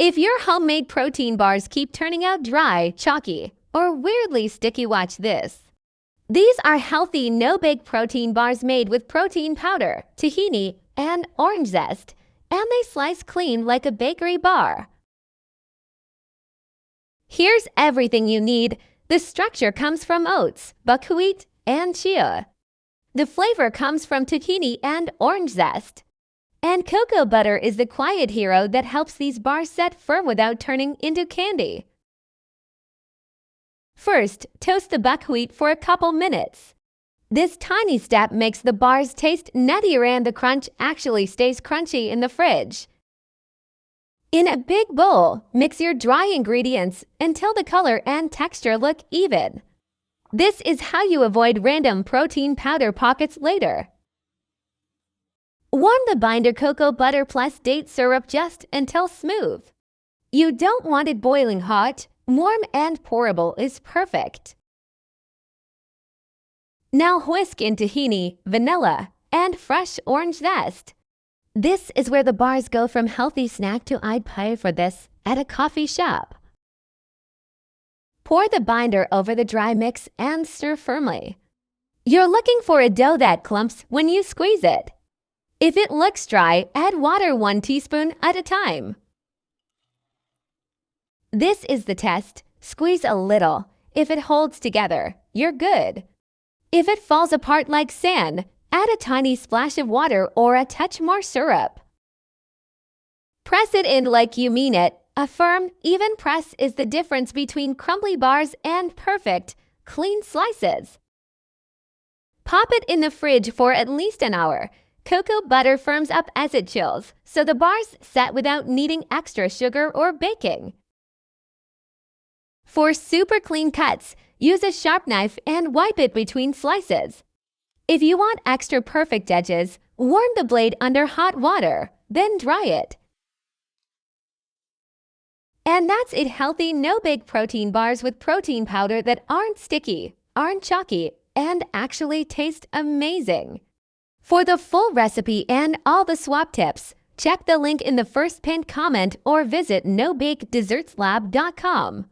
If your homemade protein bars keep turning out dry, chalky, or weirdly sticky, watch this. These are healthy, no-bake protein bars made with protein powder, tahini, and orange zest, and they slice clean like a bakery bar. Here's everything you need. The structure comes from oats, buckwheat, and chia. The flavor comes from tahini and orange zest. And cocoa butter is the quiet hero that helps these bars set firm without turning into candy. First, toast the buckwheat for a couple minutes. This tiny step makes the bars taste nuttier and the crunch actually stays crunchy in the fridge. In a big bowl, mix your dry ingredients until the color and texture look even. This is how you avoid random protein powder pockets later. Warm the binder cocoa butter plus date syrup just until smooth. You don't want it boiling hot. Warm and pourable is perfect. Now whisk in tahini, vanilla, and fresh orange zest. This is where the bars go from healthy snack to I'd pay for this at a coffee shop. Pour the binder over the dry mix and stir firmly. You're looking for a dough that clumps when you squeeze it. If it looks dry, add water 1 teaspoon at a time. This is the test. Squeeze a little. If it holds together, you're good. If it falls apart like sand, add a tiny splash of water or a touch more syrup. Press it in like you mean it. A firm, even press is the difference between crumbly bars and perfect, clean slices. Pop it in the fridge for at least an hour. Cocoa butter firms up as it chills, so the bars set without needing extra sugar or baking. For super clean cuts, use a sharp knife and wipe it between slices. If you want extra perfect edges, warm the blade under hot water, then dry it. And that's it, healthy, no-bake protein bars with protein powder that aren't sticky, aren't chalky, and actually taste amazing. For the full recipe and all the swap tips, check the link in the first pinned comment or visit nobakedessertslab.com.